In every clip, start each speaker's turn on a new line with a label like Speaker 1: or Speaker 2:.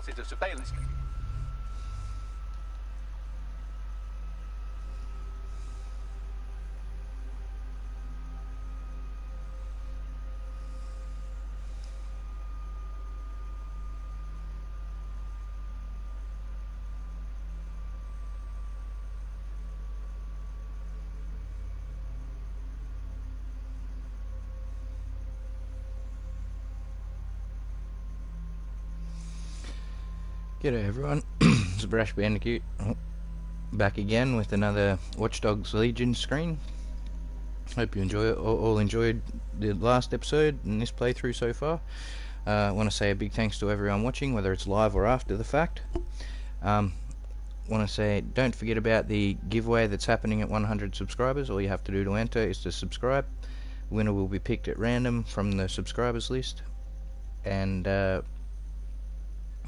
Speaker 1: sources of surveillance.
Speaker 2: G'day everyone, it's Brash Bandicoot, back again with another Watchdogs Legion screen. Hope you all enjoyed the last episode and this playthrough so far. I want to say a big thanks to everyone watching, whether it's live or after the fact. Want to say, don't forget about the giveaway that's happening at 100 subscribers. All you have to do to enter is to subscribe. Winner will be picked at random from the subscribers list and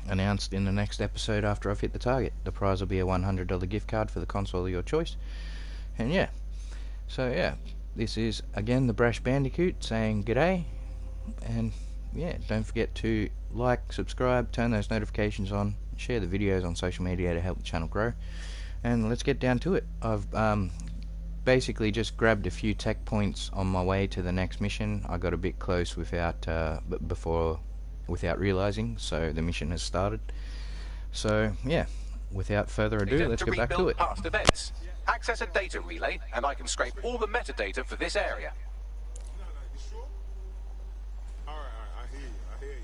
Speaker 2: announced in the next episode after I've hit the target. The prize will be a $100 gift card for the console of your choice. And yeah, so yeah, this is again the Brash Bandicoot saying g'day, and yeah, don't forget to like, subscribe, turn those notifications on, share the videos on social media to help the channel grow, and let's get down to it. I've basically just grabbed a few tech points on my way to the next mission. I got a bit close without realizing, so the mission has started. So yeah, without further ado, let's get back to it.
Speaker 1: Past events. Access a data relay, and I can scrape all the metadata for this area.
Speaker 3: You sure? All right, I hear you.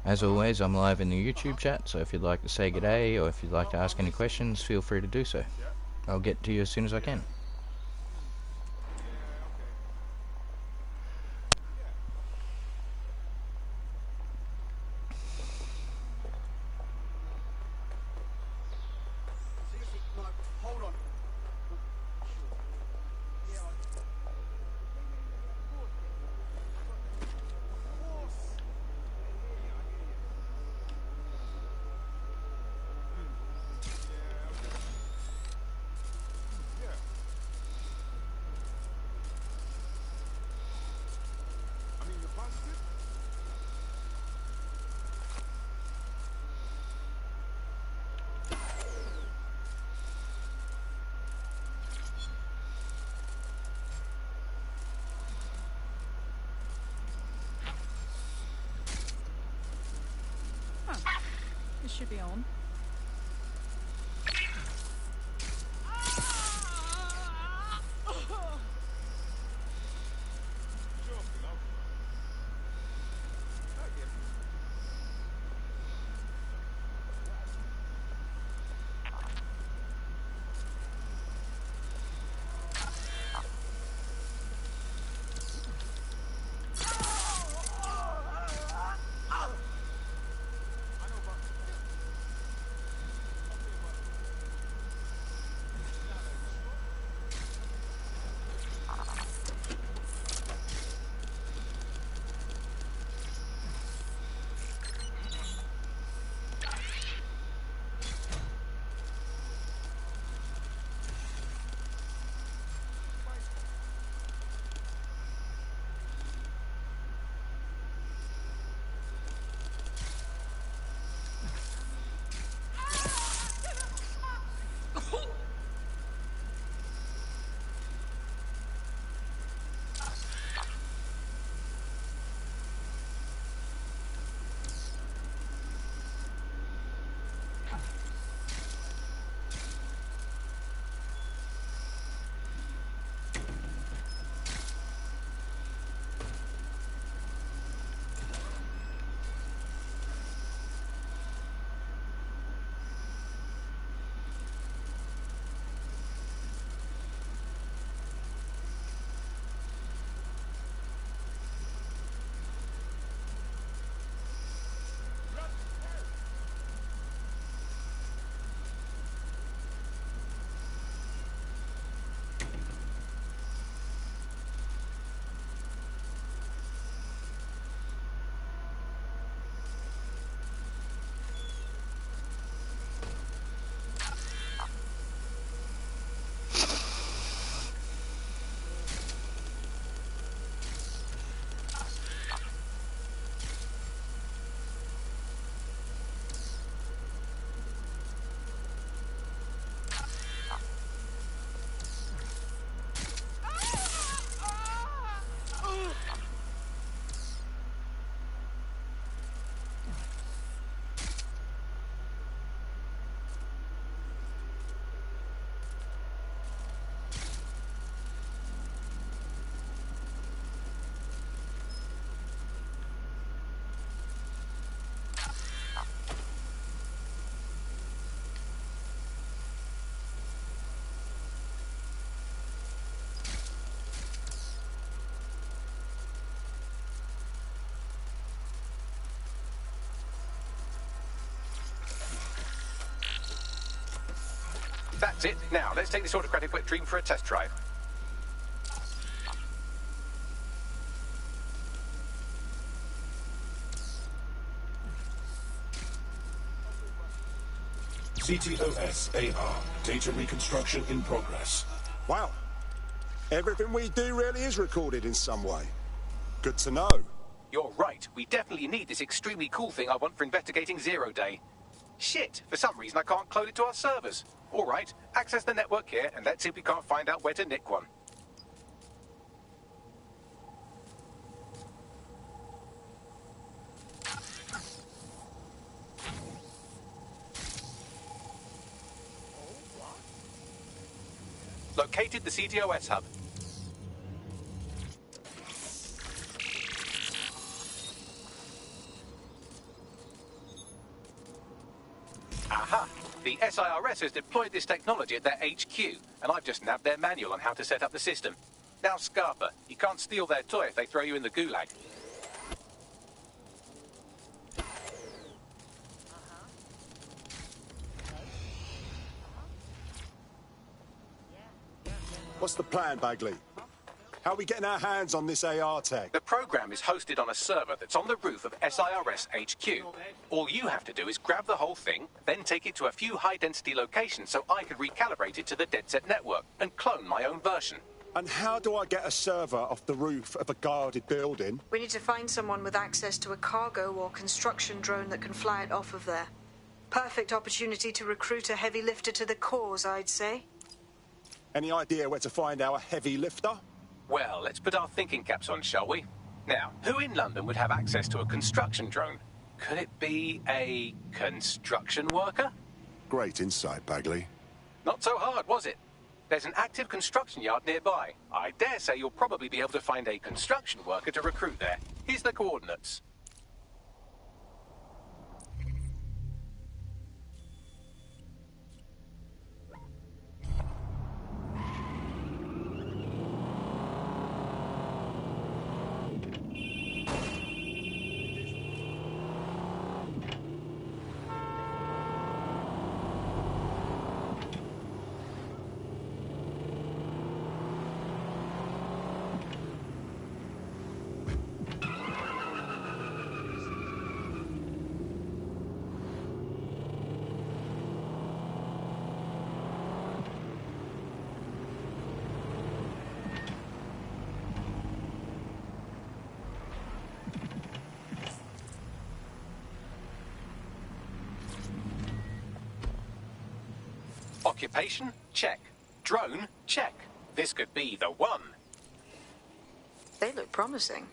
Speaker 2: As always, I'm live in the YouTube chat, so if you'd like to say g'day or if you'd like to ask any questions, feel free to do so. I'll get to you as soon as I can.
Speaker 4: This should be on.
Speaker 1: That's it. Now, let's take this autocratic wet dream for a test drive.
Speaker 4: CTOS AR. Data reconstruction in progress.
Speaker 5: Wow. Everything we do really is recorded in some way. Good to know.
Speaker 1: You're right. We definitely need this extremely cool thing I want for investigating Zero Day. Shit, for some reason I can't clone it to our servers. All right, access the network here and let's see if we can't find out where to nick one. Located the CTOS hub. Aha! The SIRS has deployed this technology at their HQ, and I've just nabbed their manual on how to set up the system. Now, Scarpa, you can't steal their toy if they throw you in the gulag.
Speaker 5: What's the plan, Bagley? How are we getting our hands on this AR tech?
Speaker 1: The program is hosted on a server that's on the roof of SIRS HQ. All you have to do is grab the whole thing, then take it to a few high-density locations so I can recalibrate it to the DeadSet network and clone my own version.
Speaker 5: And how do I get a server off the roof of a guarded building?
Speaker 6: We need to find someone with access to a cargo or construction drone that can fly it off of there. Perfect opportunity to recruit a heavy lifter to the cause, I'd say.
Speaker 5: Any idea where to find our heavy lifter?
Speaker 1: Well, let's put our thinking caps on, shall we? Now, who in London would have access to a construction drone? Could it be a construction worker?
Speaker 5: Great insight, Bagley.
Speaker 1: Not so hard, was it? There's an active construction yard nearby. I dare say you'll probably be able to find a construction worker to recruit there. Here's the coordinates. Occupation? Check. Drone? Check. This could be the one.
Speaker 6: They look promising.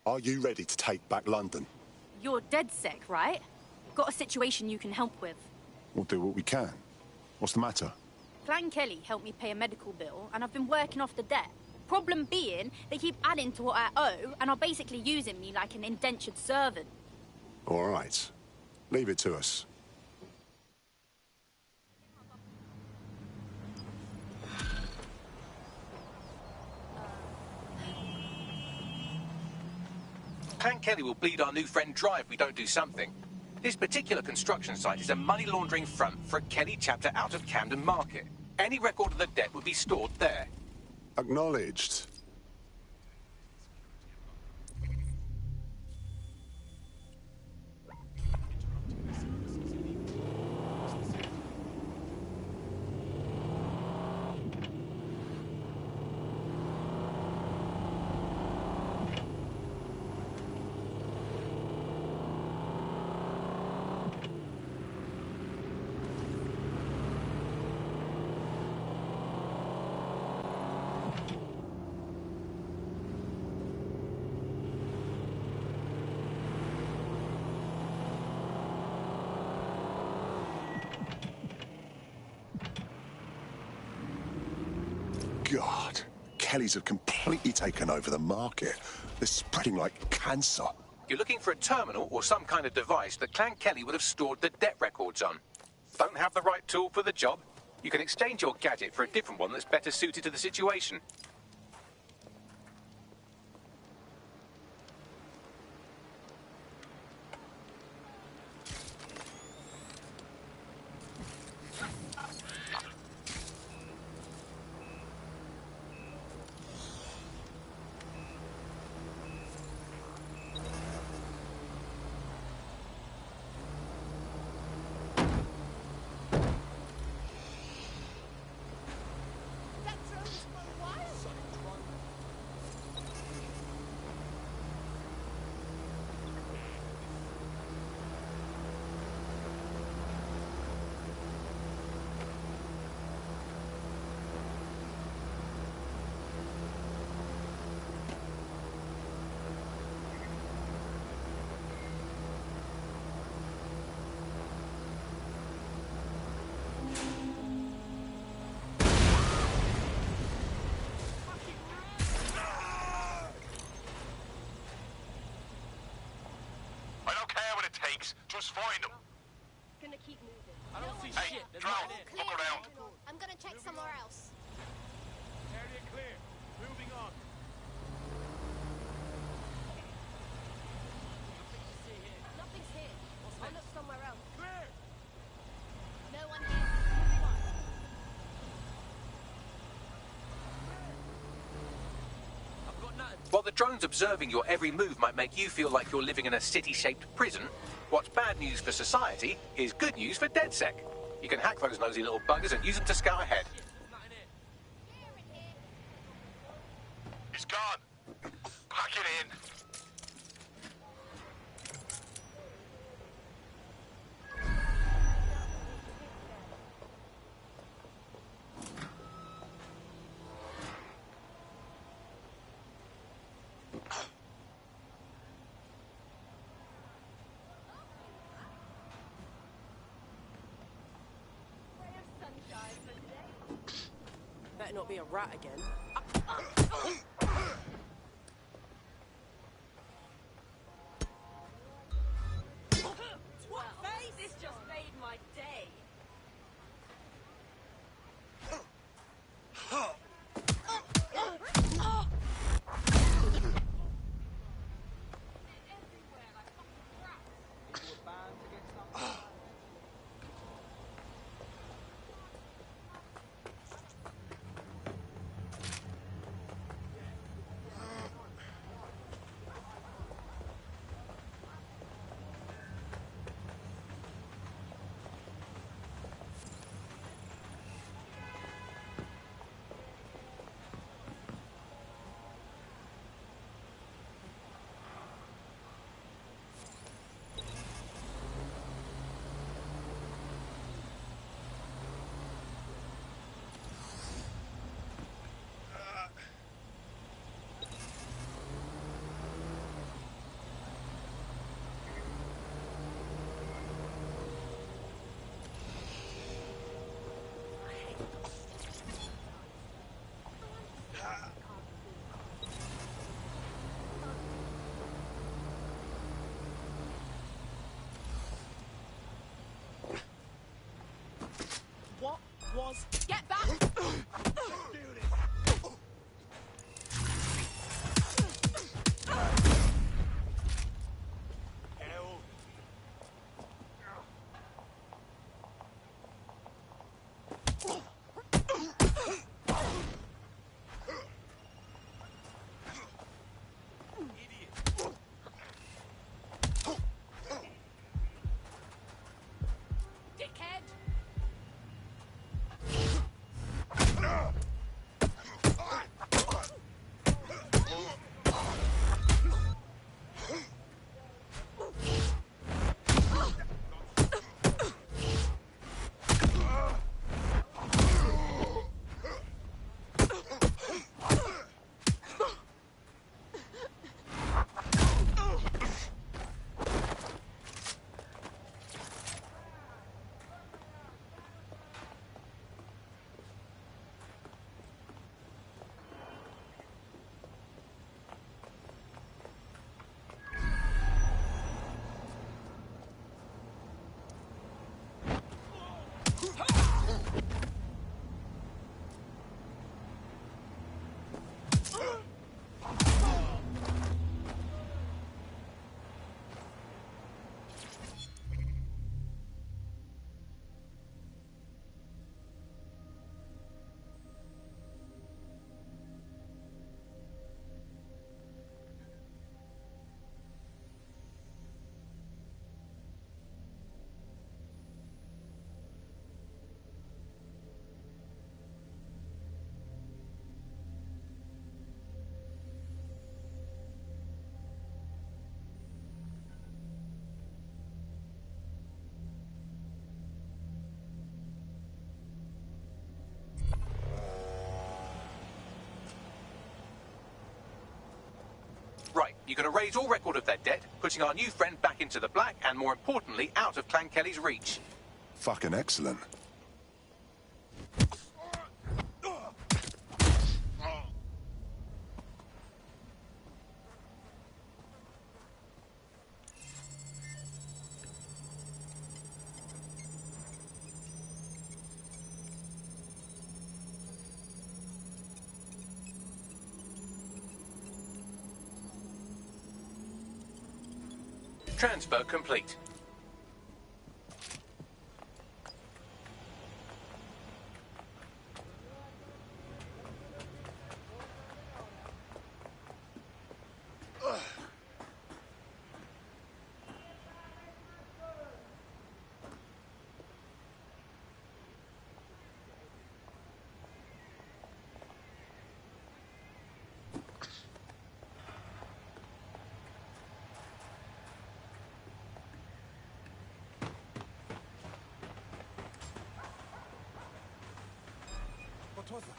Speaker 5: Are you ready to take back London?
Speaker 7: You're dead sick, right? Got a situation you can help with.
Speaker 5: We'll do what we can. What's the matter?
Speaker 7: Clan Kelly helped me pay a medical bill, and I've been working off the debt. Problem being, they keep adding to what I owe, and are basically using me like an indentured servant.
Speaker 5: All right. Leave it to us.
Speaker 1: Clan Kelly will bleed our new friend dry if we don't do something. This particular construction site is a money laundering front for a Kelly chapter out of Camden Market. Any record of the debt would be stored there.
Speaker 5: Acknowledged. God, Kellys have completely taken over the market. They're spreading like cancer.
Speaker 1: You're looking for a terminal or some kind of device that Clan Kelly would have stored the debt records on. Don't have the right tool for the job? You can exchange your gadget for a different one that's better suited to the situation.
Speaker 8: pigs. Just find them.
Speaker 9: Gonna keep moving.
Speaker 10: I don't see
Speaker 8: Hey,
Speaker 10: shit. There's
Speaker 8: Drow,
Speaker 10: nothing in.
Speaker 8: look around.
Speaker 9: I'm gonna check somewhere else.
Speaker 3: Area clear. Moving on.
Speaker 9: Nothing's here. I'll look somewhere else.
Speaker 3: Clear.
Speaker 9: No one here. Moving on.
Speaker 10: I've got nothing.
Speaker 1: While the drones observing your every move might make you feel like you're living in a city-shaped prison, what's bad news for society is good news for DedSec. You can hack those nosy little buggers and use them to scout ahead.
Speaker 10: There's nothing in.
Speaker 8: It's gone. Pack it in.
Speaker 11: Better not be a rat again.
Speaker 9: What face? This just made my day.
Speaker 11: What was...
Speaker 7: Get back!
Speaker 3: Hell.
Speaker 7: Dickhead!
Speaker 1: Right, you're going to raise all record of their debt, putting our new friend back into the black and, more importantly, out of Clan Kelly's reach.
Speaker 5: Fucking excellent.
Speaker 1: Transfer complete.
Speaker 3: What was that?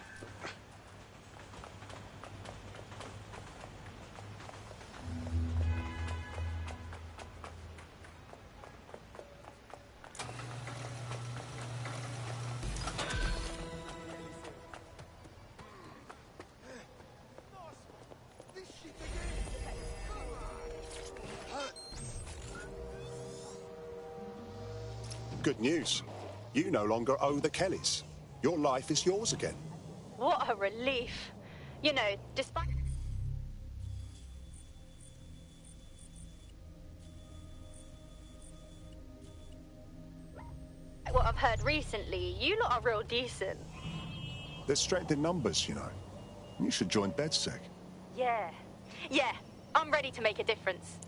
Speaker 5: Good news. You no longer owe the Kellys. Your life is yours again.
Speaker 7: What a relief. You know, despite what I've heard recently, you lot are real decent.
Speaker 5: There's strength in numbers, you know. You should join BedSec.
Speaker 7: Yeah. Yeah, I'm ready to make a difference.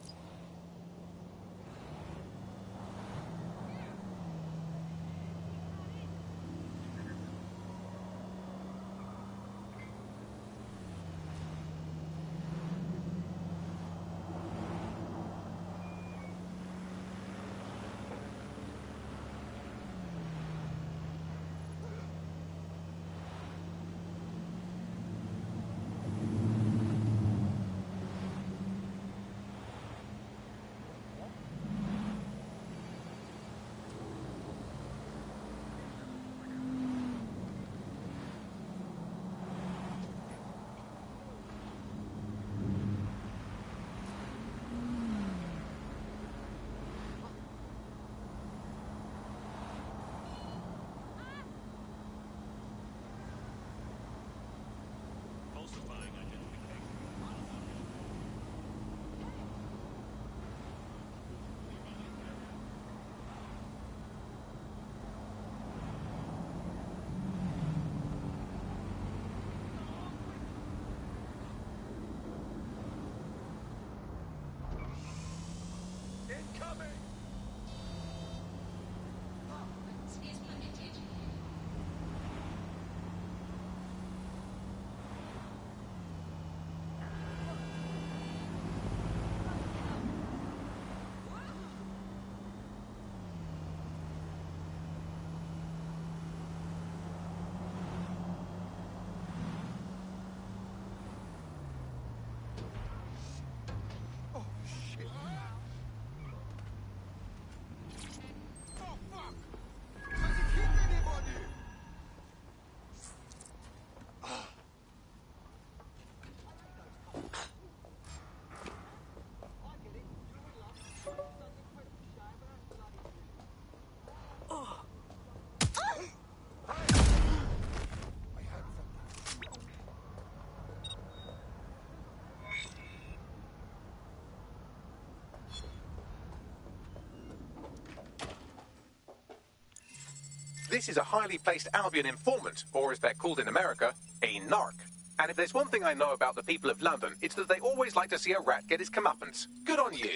Speaker 1: This is a highly placed Albion informant, or as they're called in America, a narc. And if there's one thing I know about the people of London, it's that they always like to see a rat get his comeuppance. Good on you.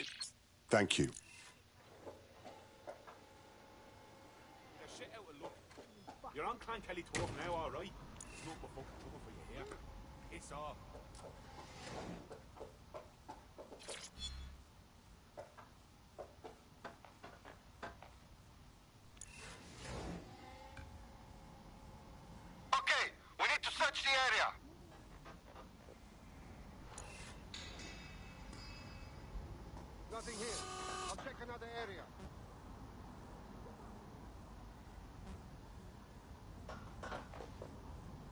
Speaker 5: Thank you.
Speaker 3: Shit out of luck. You're on Clan Kelly talk now, all right? It's not my fucking trouble for you here. It's all.
Speaker 8: Okay, we need to search the area.
Speaker 3: Nothing here. I'll check another area.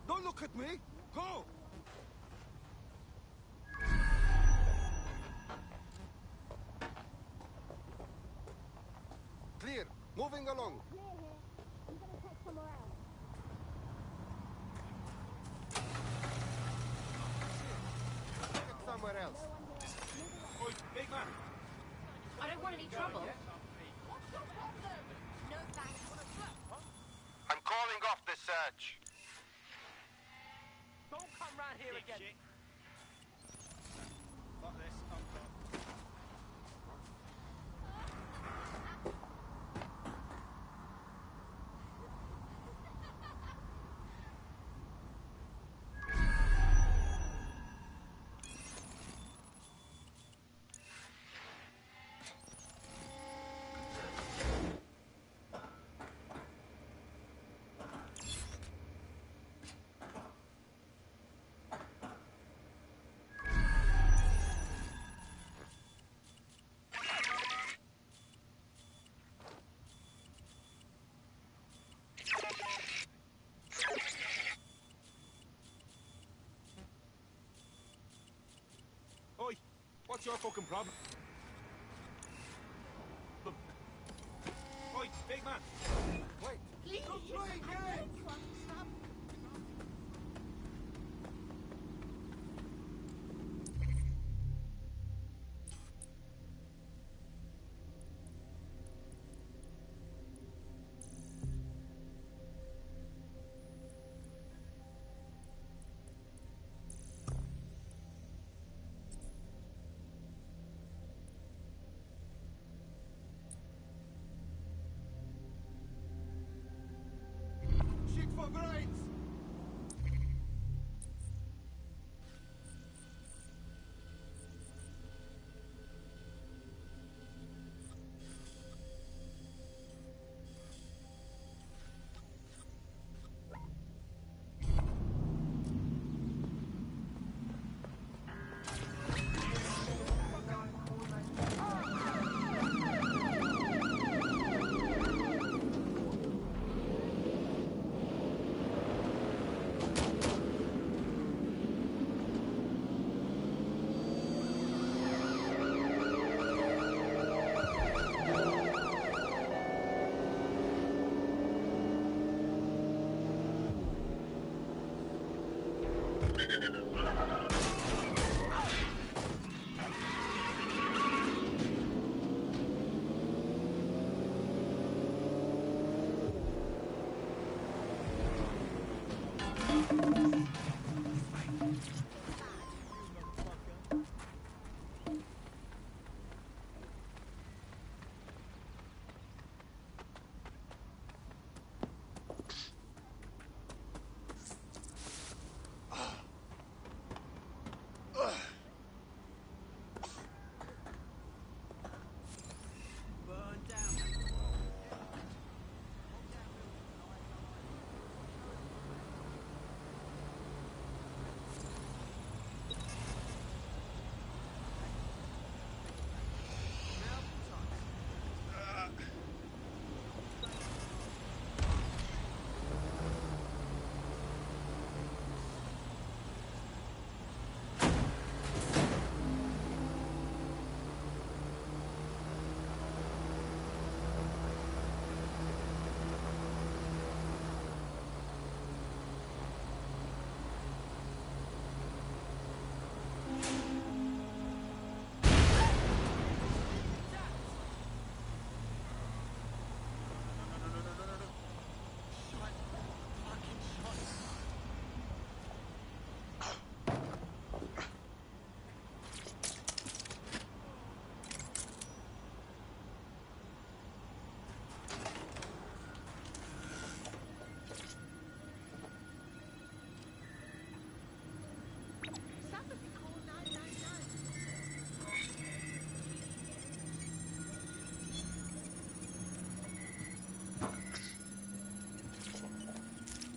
Speaker 3: Don't look at me! Go! Clear. Moving along. Get somewhere else. Oi, big man.
Speaker 9: I don't worry want any trouble?
Speaker 8: I'm calling off the search.
Speaker 10: Don't come round here again.
Speaker 3: Got this. I'm done. Oi, what's your fucking problem? Oi, big man. Wait.
Speaker 9: Please.
Speaker 3: Shit for brains.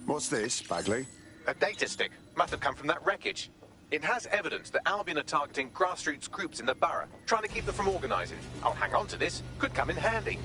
Speaker 5: What's this, Bagley?
Speaker 1: A data stick. Must have come from that wreckage. It has evidence that Albion are targeting grassroots groups in the borough, trying to keep them from organising. I'll hang on to this. Could come in handy.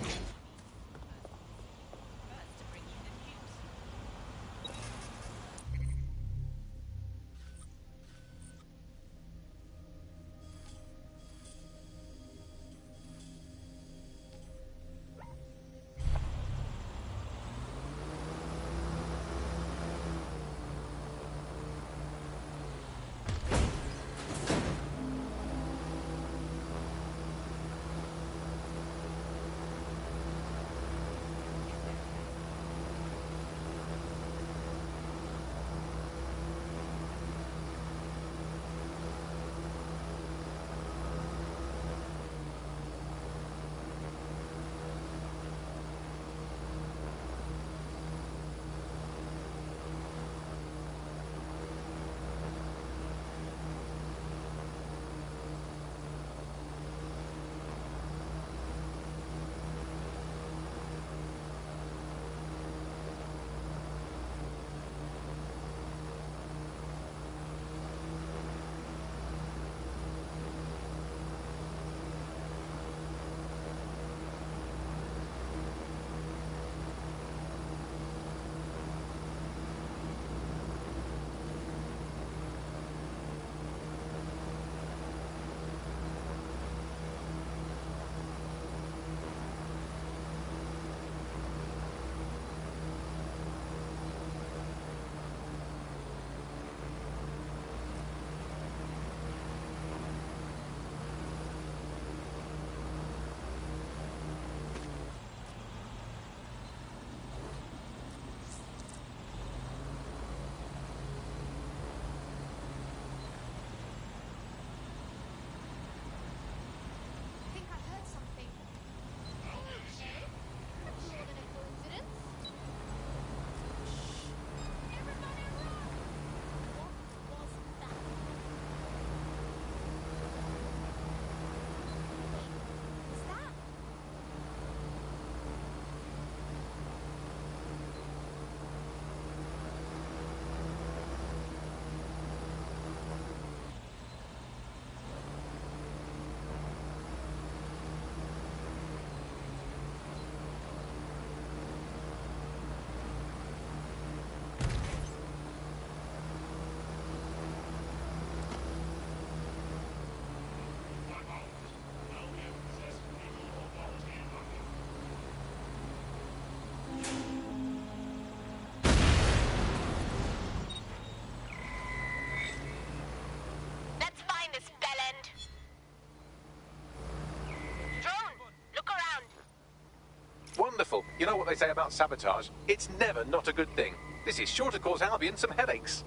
Speaker 1: You know what they say about sabotage? It's never not a good thing. This is sure to cause Albion some headaches.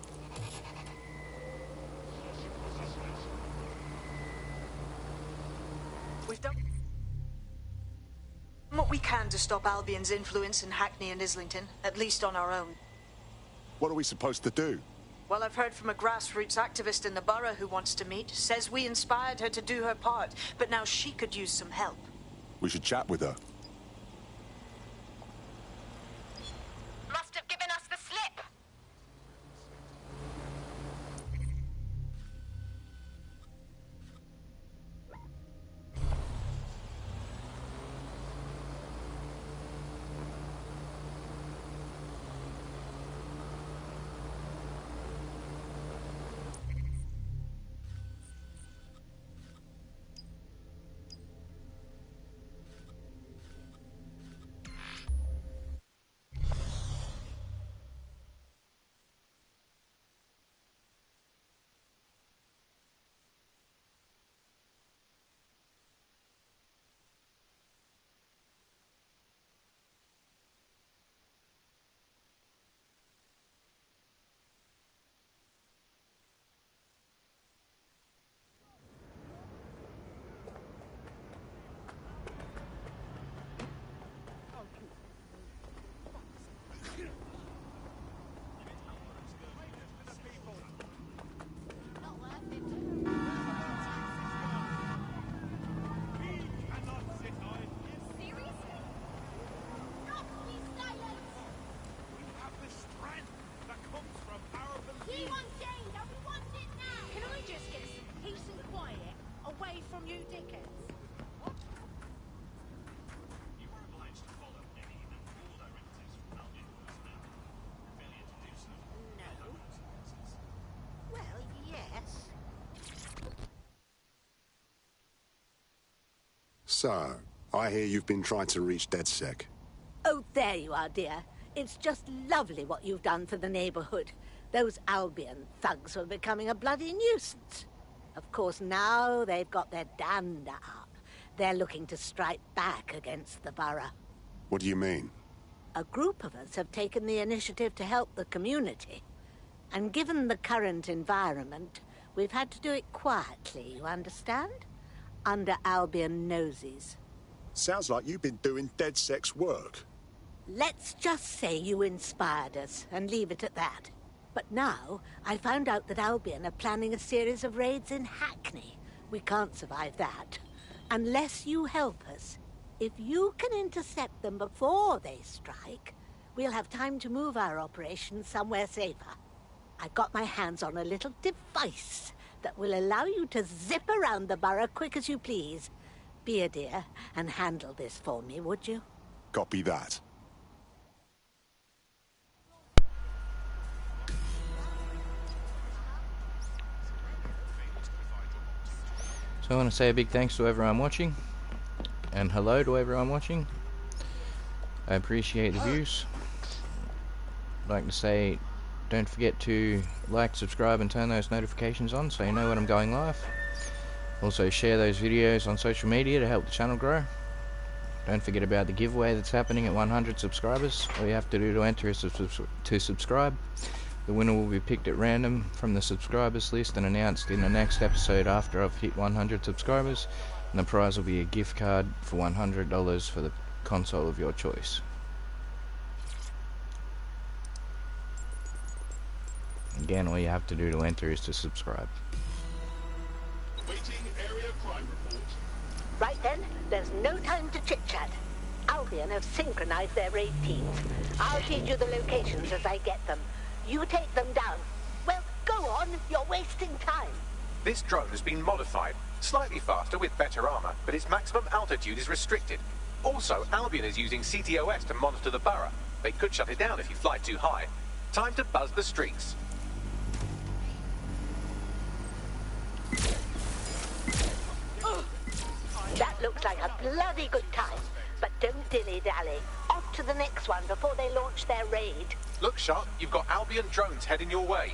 Speaker 6: We've done what we can to stop Albion's influence in Hackney and Islington, at least on our own.
Speaker 5: What are we supposed to do?
Speaker 6: Well, I've heard from a grassroots activist in the borough who wants to meet. Says we inspired her to do her part, but now she could use some help.
Speaker 5: We should chat with her.
Speaker 9: Must have given us the slip.
Speaker 5: So, I hear you've been trying to reach DedSec.
Speaker 12: Oh, there you are, dear. It's just lovely what you've done for the neighborhood. Those Albion thugs were becoming a bloody nuisance. Of course, now they've got their dander up. They're looking to strike back against the borough.
Speaker 5: What do you mean?
Speaker 12: A group of us have taken the initiative to help the community. And given the current environment, we've had to do it quietly, you understand? Under Albion noses.
Speaker 5: Sounds like you've been doing DedSec's work.
Speaker 12: Let's just say you inspired us, and leave it at that. But now, I found out that Albion are planning a series of raids in Hackney. We can't survive that. Unless you help us. If you can intercept them before they strike, we'll have time to move our operation somewhere safer. I've got my hands on a little device that will allow you to zip around the borough quick as you please. Be a dear and handle this for me, would you?
Speaker 5: Copy that.
Speaker 2: So I want to say a big thanks to everyone watching, and hello to everyone watching. I appreciate the views. I'd like to say, don't forget to like, subscribe and turn those notifications on so you know when I'm going live. Also share those videos on social media to help the channel grow. Don't forget about the giveaway that's happening at 100 subscribers. All you have to do to enter is to subscribe. The winner will be picked at random from the subscribers list and announced in the next episode after I've hit 100 subscribers. And the prize will be a gift card for $100 for the console of your choice. Again, all you have to do to enter is to subscribe.
Speaker 4: Awaiting area crime report.
Speaker 12: Right then, there's no time to chit-chat. Albion have synchronized their raid teams. I'll feed you the locations as I get them. You take them down. Well, go on, you're wasting time.
Speaker 1: This drone has been modified, slightly faster with better armor, but its maximum altitude is restricted. Also, Albion is using CTOS to monitor the borough. They could shut it down if you fly too high. Time to buzz the streets.
Speaker 12: That looks like a bloody good time. But don't dilly-dally. Off to the next one before they launch their raid.
Speaker 1: Look sharp, you've got Albion drones heading your way.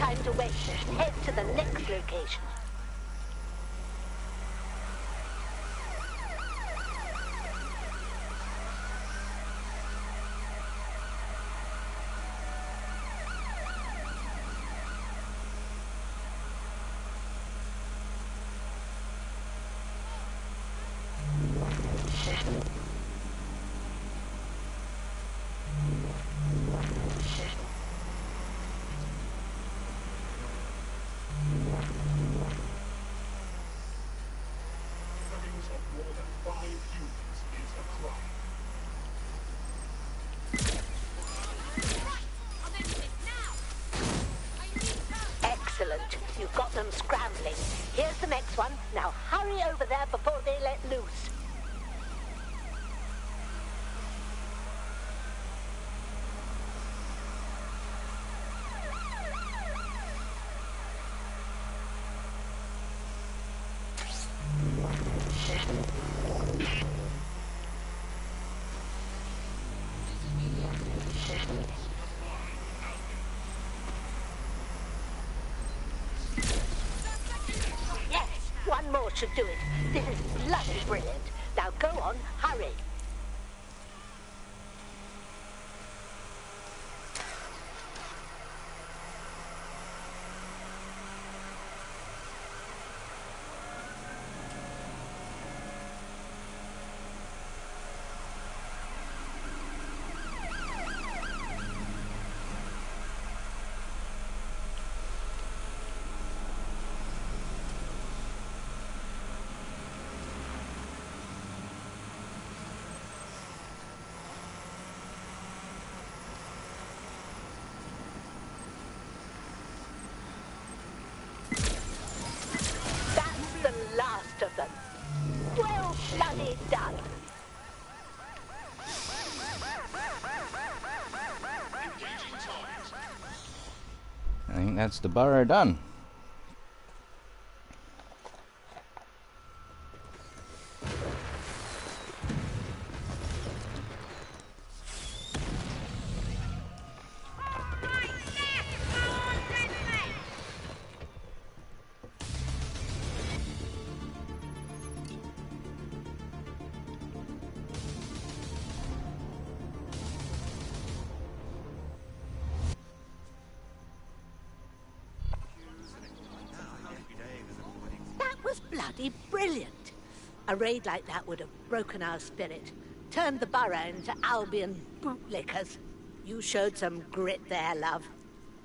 Speaker 12: time to wait. Head to the next location. Excellent. You've got them scrambling. Here's the next one. Now hurry over there before they let loose. One more should do it. This is bloody brilliant. Now go on, hurry. Last of them. Well bloody done.
Speaker 2: I think that's the burrow done.
Speaker 12: Bloody brilliant. A raid like that would have broken our spirit, turned the borough into Albion bootlickers. You showed some grit there, love.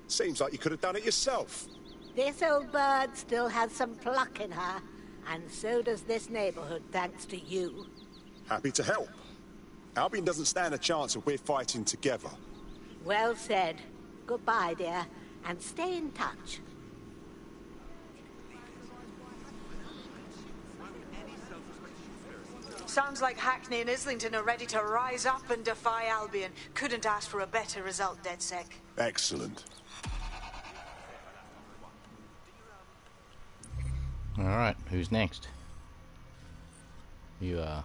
Speaker 5: Seems like you could have done it yourself.
Speaker 12: This old bird still has some pluck in her, and so does this neighborhood, thanks to you.
Speaker 5: Happy to help. Albion doesn't stand a chance if we're fighting together.
Speaker 12: Well said. Goodbye, dear, and stay in touch.
Speaker 6: Sounds like Hackney and Islington are ready to rise up and defy Albion. Couldn't ask for a better result, DedSec.
Speaker 5: Excellent.
Speaker 2: Alright, who's next? You are.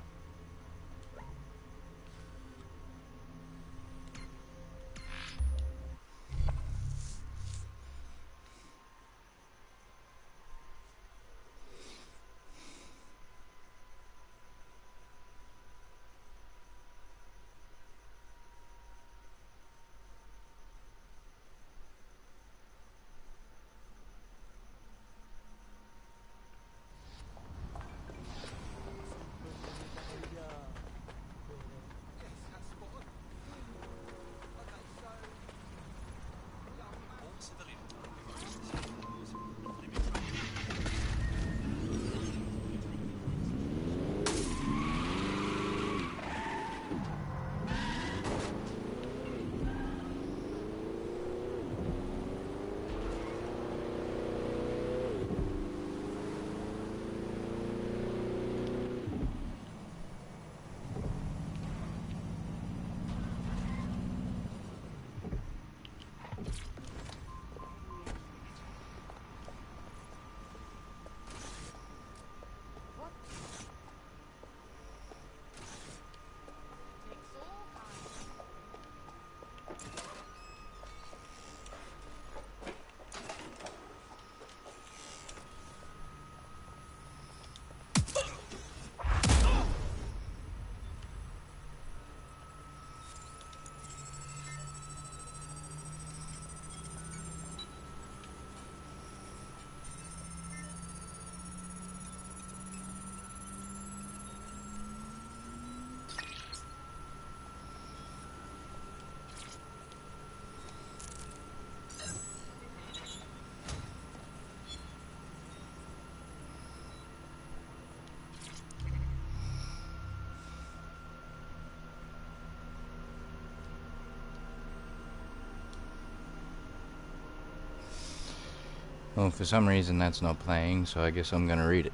Speaker 2: Well, for some reason that's not playing, so I guess I'm going to read it.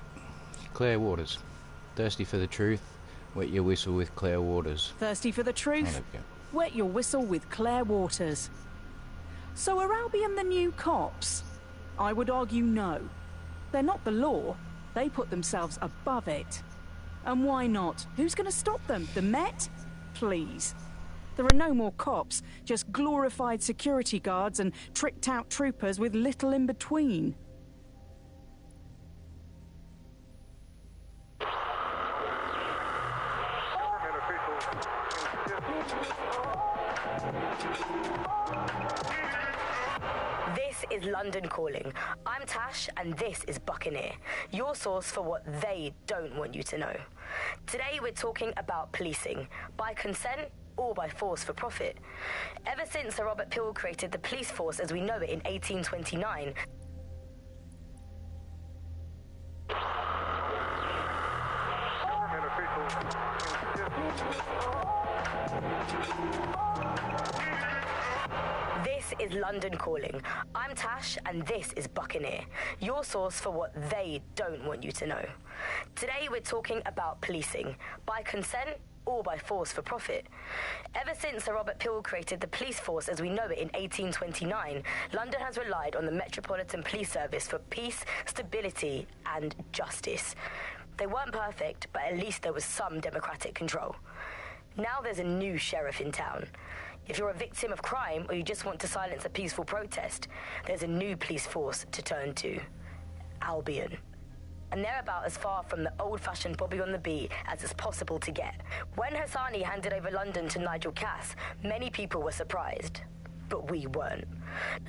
Speaker 2: Claire Waters. Thirsty for the truth, wet your whistle with Claire Waters.
Speaker 13: Thirsty for the truth?
Speaker 2: Oh, there we go.
Speaker 13: Wet your whistle with Claire Waters. So are Albion the new cops? I would argue no. They're not the law. They put themselves above it. And why not? Who's going to stop them? The Met? Please. There are no more cops, just glorified security guards and tricked-out troopers with little in between.
Speaker 14: This is London Calling. I'm Tash, and this is Buccaneer, your source for what they don't want you to know. Today we're talking about policing, by consent or by force for profit. Ever since Sir Robert Peel created the police force as we know it in 1829, This is London Calling. I'm Tash, and this is Buccaneer, your source for what they don't want you to know. Today we're talking about policing, by consent or by force for profit. Ever since Sir Robert Peel created the police force as we know it in 1829, London has relied on the Metropolitan Police Service for peace, stability, and justice. They weren't perfect, but at least there was some democratic control. Now there's a new sheriff in town. If you're a victim of crime or you just want to silence a peaceful protest, there's a new police force to turn to. Albion. And they're about as far from the old-fashioned Bobby on the beat as it's possible to get. When Hassani handed over London to Nigel Cass, many people were surprised. But we weren't.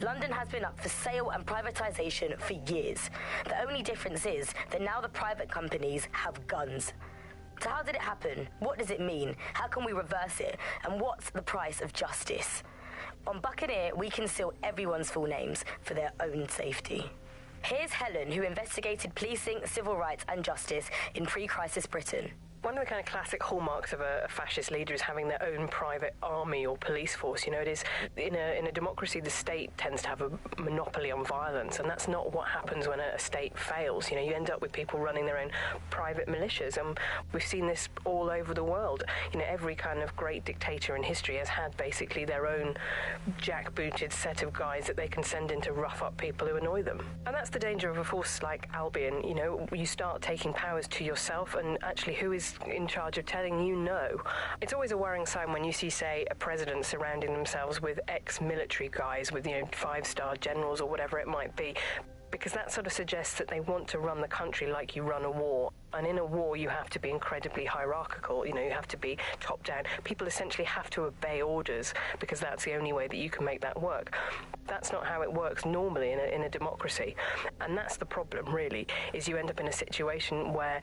Speaker 14: London has been up for sale and privatisation for years. The only difference is that now the private companies have guns. So how did it happen? What does it mean? How can we reverse it? And what's the price of justice? On Buccaneer, we conceal everyone's full names for their own safety. Here's Helen, who investigated policing, civil rights and justice in pre-crisis Britain.
Speaker 15: One of the kind of classic hallmarks of a fascist leader is having their own private army or police force. You know, it is in a democracy, the state tends to have a monopoly on violence, and that's not what happens when a state fails. You know, you end up with people running their own private militias, and we've seen this all over the world. You know, every kind of great dictator in history has had basically their own jackbooted set of guys that they can send in to rough up people who annoy them. And that's the danger of a force like Albion. You know, you start taking powers to yourself, and actually who is in charge of telling you no? It's always a worrying sign when you see, say, a president surrounding themselves with ex-military guys, with, you know, 5-star generals or whatever it might be, because that sort of suggests that they want to run the country like you run a war. And in a war, you have to be incredibly hierarchical. You know, you have to be top down. People essentially have to obey orders because that's the only way that you can make that work. That's not how it works normally in a democracy. And that's the problem, really, is you end up in a situation where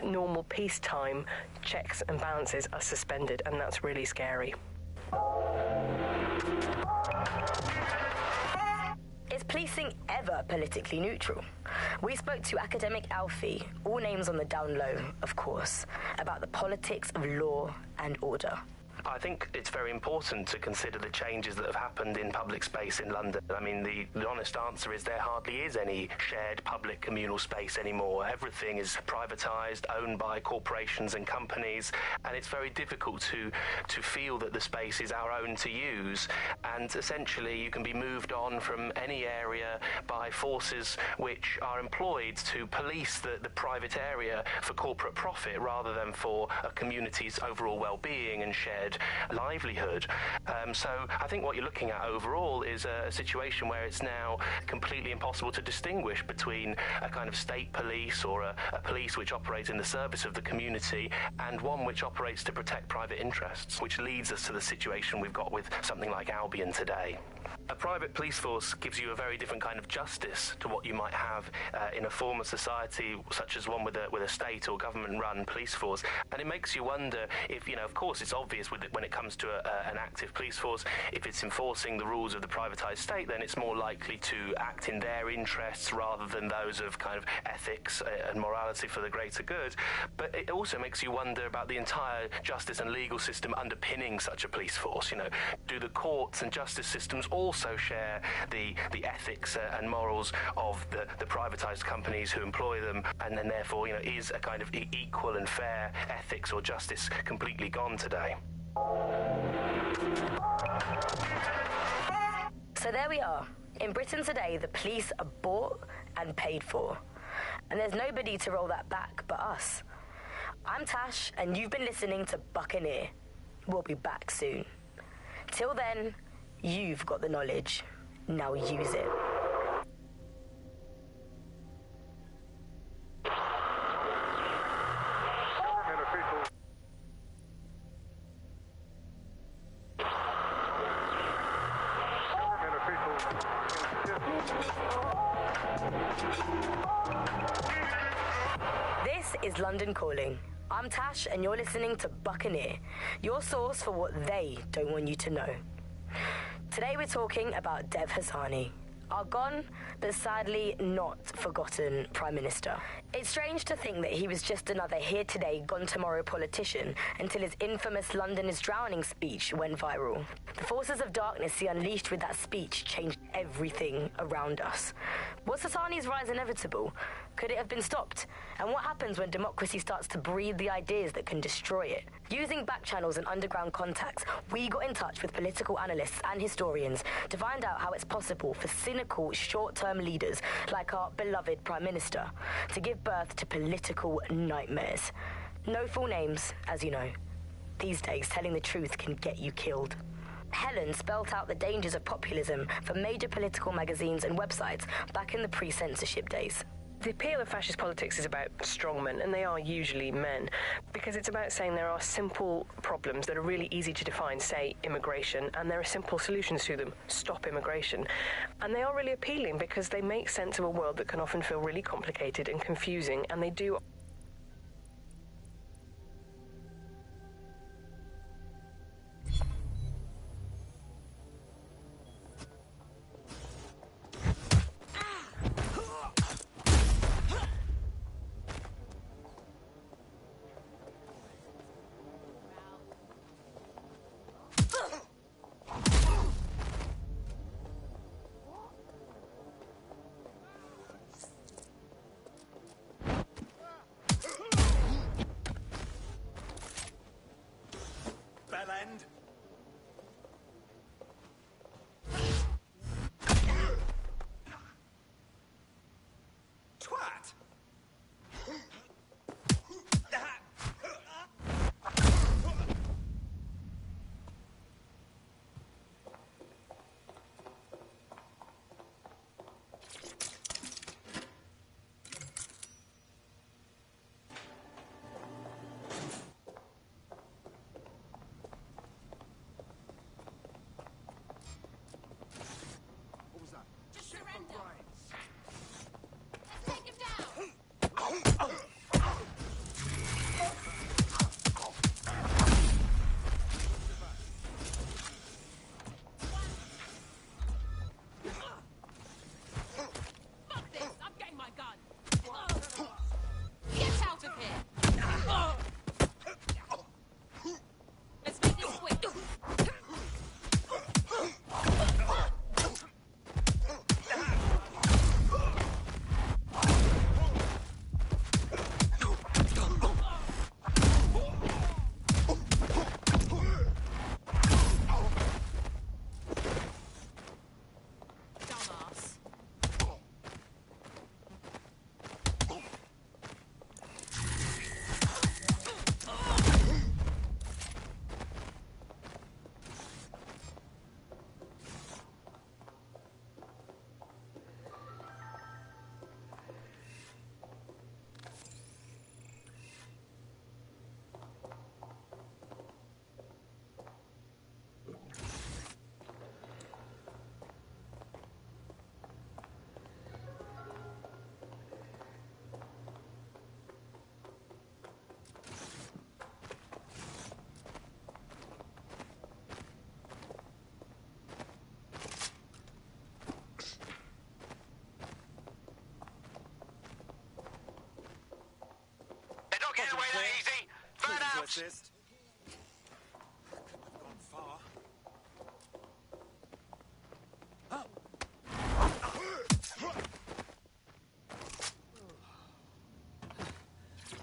Speaker 15: normal peacetime checks and balances are suspended, and that's really scary.
Speaker 14: Is policing ever politically neutral? We spoke to academic Alfie, all names on the down low, of course, about the politics of law and order.
Speaker 16: I think it's very important to consider the changes that have happened in public space in London. I mean, the honest answer is there hardly is any shared public communal space anymore. Everything is privatised, owned by corporations and companies, and it's very difficult to feel that the space is our own to use. And essentially, you can be moved on from any area by forces which are employed to police the private area for corporate profit rather than for a community's overall well-being and shared livelihood. So I think what you're looking at overall is a situation where it's now completely impossible to distinguish between a kind of state police or a police which operates in the service of the community and one which operates to protect private interests, which leads us to the situation we've got with something like Albion today. A private police force gives you a very different kind of justice to what you might have in a form of society such as one with a state or government-run police force. And it makes you wonder if, you know, of course it's obvious when it comes to an active police force, if it's enforcing the rules of the privatised state, then it's more likely to act in their interests rather than those of kind of ethics and morality for the greater good. But it also makes you wonder about the entire justice and legal system underpinning such a police force. You know, do the courts and justice systems also also share the ethics and morals of the privatised companies who employ them, and then therefore, is a kind of equal and fair ethics or justice completely gone today?
Speaker 14: So there we are. In Britain today, the police are bought and paid for. And there's nobody to roll that back but us. I'm Tash, and you've been listening to Buccaneer. We'll be back soon. Till then, you've got the knowledge. Now use it. This is London Calling. I'm Tash, and you're listening to Buccaneer, your source for what they don't want you to know. Today we're talking about Dev Hassani, our gone, but sadly not forgotten Prime Minister. It's strange to think that he was just another here today, gone tomorrow politician until his infamous London is drowning speech went viral. The forces of darkness he unleashed with that speech changed everything around us. Was Hassani's rise inevitable? Could it have been stopped? And what happens when democracy starts to breed the ideas that can destroy it? Using back channels and underground contacts, we got in touch with political analysts and historians to find out how it's possible for cynical, short-term leaders like our beloved Prime Minister to give birth to political nightmares. No full names, as you know. These days, telling the truth can get you killed. Helen spelt out the dangers of populism for major political magazines and websites back in the pre-censorship days.
Speaker 15: The appeal of fascist politics is about strongmen, and they are usually men, because it's about saying there are simple problems that are really easy to define, say immigration, and there are simple solutions to them. Stop immigration. And they are really appealing because they make sense of a world that can often feel really complicated and confusing, and they do.
Speaker 8: Get away that easy! Burn out!
Speaker 3: Assist. I've gone far.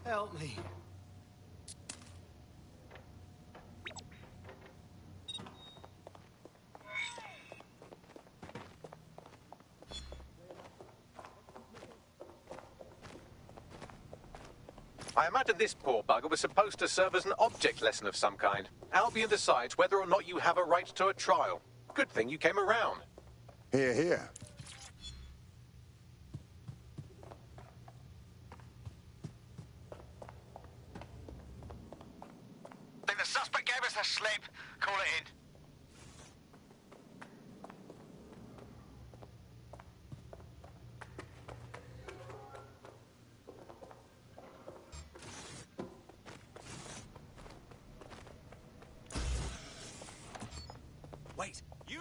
Speaker 17: Help me.
Speaker 1: I imagine this poor bugger was supposed to serve as an object lesson of some kind. Albion decides whether or not you have a right to a trial. Good thing you came around.
Speaker 5: Here, here.
Speaker 8: Think the suspect gave us a slip. Call it in.
Speaker 17: Wait, you...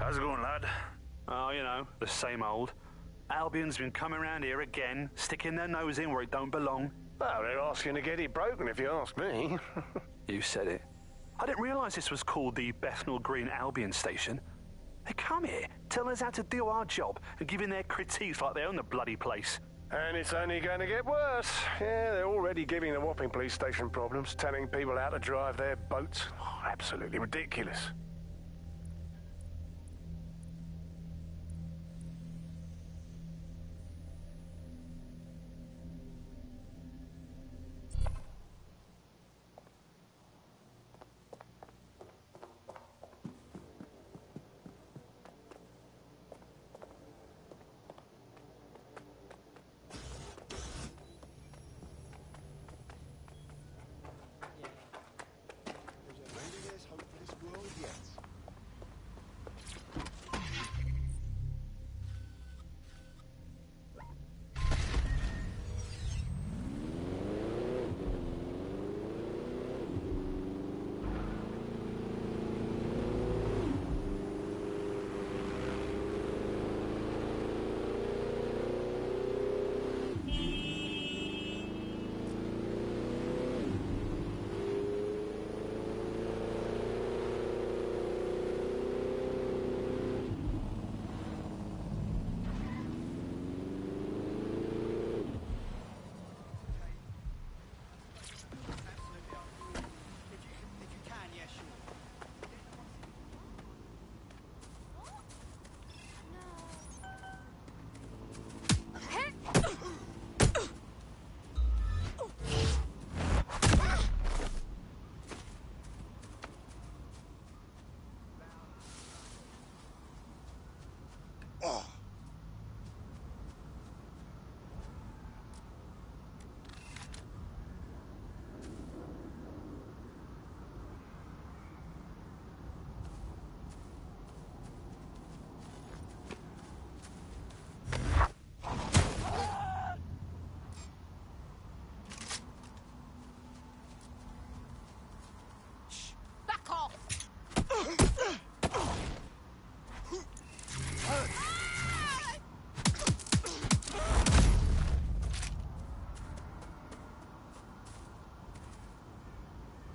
Speaker 18: How's it going, lad? Oh, you know, the same old. Albion's been coming around here again, sticking their nose in where it don't belong.
Speaker 19: Well, they're asking to get it broken, if you ask me.
Speaker 18: You said it. I didn't realise this was called the Bethnal Green Albion Station. They come here, telling us how to do our job, and giving their critiques like they own the bloody place.
Speaker 19: And it's only going to get worse. Yeah, they're already giving the Wapping police station problems, telling people how to drive their boats. Oh, absolutely ridiculous.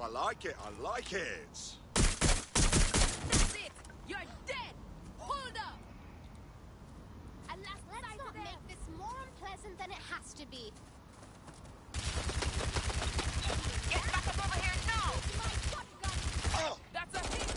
Speaker 5: I like it, I like it.
Speaker 9: That's it! You're dead! Hold up! Alas, let's not make this more unpleasant than it has to be.
Speaker 8: Get back up over here now!
Speaker 9: Oh, that's a hit!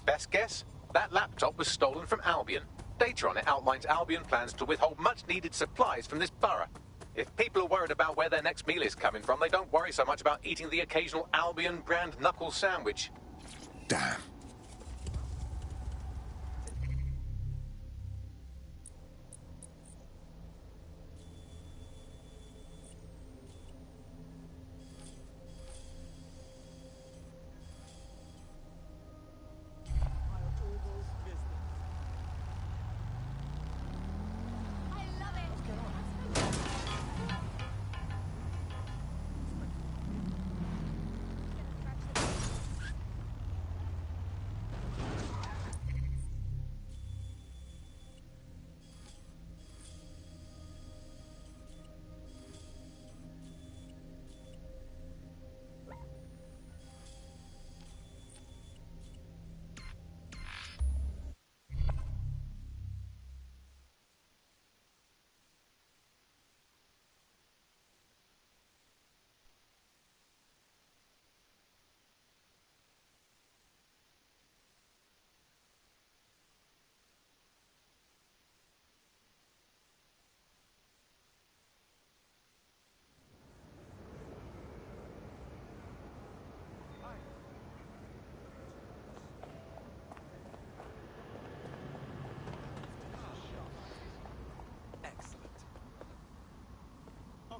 Speaker 1: Best guess? That laptop was stolen from Albion. Data on it outlines Albion plans to withhold much-needed supplies from this borough. If people are worried about where their next meal is coming from, they don't worry so much about eating the occasional Albion brand knuckle sandwich.
Speaker 5: Damn.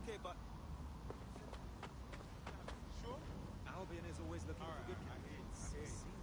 Speaker 3: Okay, but... Sure? Albion is always looking for good candidates.